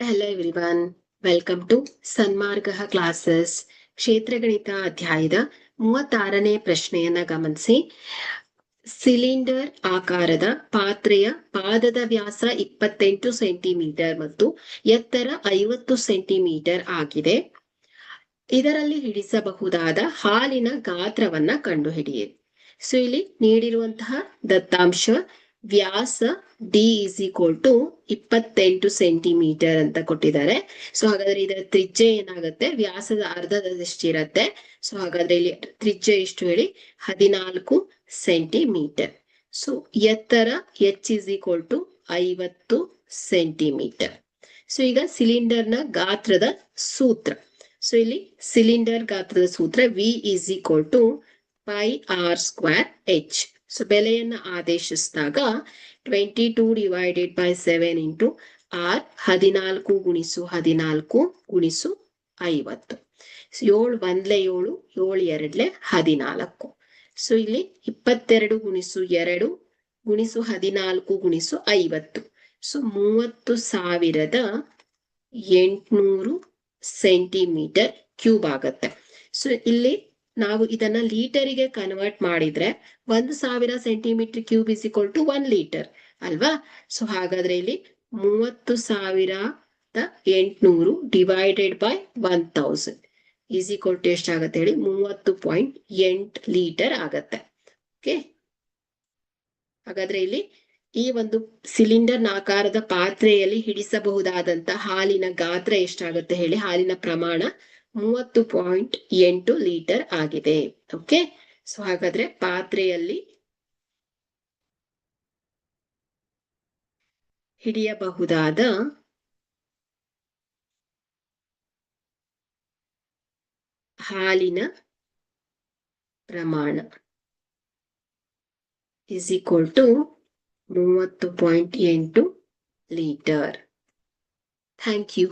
Hello everyone, welcome to Sanmarga classes. ಕ್ಷೇತ್ರಗಣಿತ ಅಧ್ಯಾಯದ 36ನೇ ಪ್ರಶ್ನೆಯನ್ನ ಗಮನಿಸಿ. ಸಿಲಿಂಡರ್ ಆಕಾರದ ಪಾತ್ರೆಯ ಪಾದದ ವ್ಯಾಸ 28 ಸೆಂಟಿಮೀಟರ್ ಮತ್ತು ಎತ್ತರ 50 ಸೆಂಟಿಮೀಟರ್ ಆಗಿದೆ. ಇದರಲ್ಲಿ ಹಿಡಿಸಬಹುದಾದ ಹಾಲಿನ ಗಾತ್ರವನ್ನ ಕಂಡುಹಿಡಿಯಿರಿ. ಸೊ ಇಲ್ಲಿ ನೀಡಿರುವಂತಹ ದತ್ತಾಂಶ ವ್ಯಾಸ D is equal to 28 centimetre ಅಂತ ಕೊಟ್ಟಿದ್ದಾರೆ. ಸೊ ಹಾಗಾದ್ರೆ ಇದರ ತ್ರಿಜ್ಯ ಏನಾಗುತ್ತೆ, ವ್ಯಾಸದ ಅರ್ಧದಷ್ಟಿರತ್ತೆ. ಸೊ ಹಾಗಾದ್ರೆ ಇಲ್ಲಿ ತ್ರಿಜ್ಯ ಎಷ್ಟು ಹೇಳಿ, 14 ಸೆಂಟಿಮೀಟರ್. ಸೊ ಎತ್ತರ H is equal to 50 centimetre. So ಈಗ ಸಿಲಿಂಡರ್ನ ಗಾತ್ರದ ಸೂತ್ರ. ಸೊ ಇಲ್ಲಿ ಸಿಲಿಂಡರ್ ಗಾತ್ರದ ಸೂತ್ರ V is equal to pi R square H. So ಬೆಲೆಯನ್ನ ಆದೇಶಿಸಿದಾಗ 22 ಡಿವೈಡೆಡ್ ಬೈ 7 ಇಂಟು ಆರ್, 14 ಗುಣಿಸು 14 ಗುಣಿಸು 50. 7 1 7, 7 2 14. ಸೊ ಇಲ್ಲಿ 22 ಗುಣಿಸು 2 ಗುಣಿಸು 14 ಗುಣಿಸು 50. ಸೊ 30,800 ಸೆಂಟಿಮೀಟರ್ ಕ್ಯೂಬ್ ಆಗತ್ತೆ. ಸೊ ಇಲ್ಲಿ ನಾವು ಇದನ್ನ ಲೀಟರಿಗೆ ಕನ್ವರ್ಟ್ ಮಾಡಿದ್ರೆ 1000 centimetre cube is equal to 1 litre ಅಲ್ವಾ. ಸೊ ಹಾಗಾದ್ರೆ ಇಲ್ಲಿ 30,800 divided by 1000 is equal to ಎಷ್ಟಾಗತ್ತೆ ಹೇಳಿ, 30.8 ಲೀಟರ್ ಆಗತ್ತೆ. ಓಕೆ, ಹಾಗಾದ್ರೆ ಇಲ್ಲಿ ಈ ಒಂದು ಸಿಲಿಂಡರ್ ಆಕಾರದ ಪಾತ್ರೆಯಲ್ಲಿ ಹಿಡಿಸಬಹುದಾದಂತ ಹಾಲಿನ ಗಾತ್ರ ಎಷ್ಟಾಗುತ್ತೆ ಹೇಳಿ, ಹಾಲಿನ ಪ್ರಮಾಣ 30.8 ಲೀಟರ್ ಆಗಿದೆ. ಓಕೆ, ಸೊ ಹಾಗಾದ್ರೆ ಪಾತ್ರೆಯಲ್ಲಿ ಹಿಡಿಯಬಹುದಾದ ಹಾಲಿನ ಪ್ರಮಾಣ is equal to 30.8 litre. Thank you.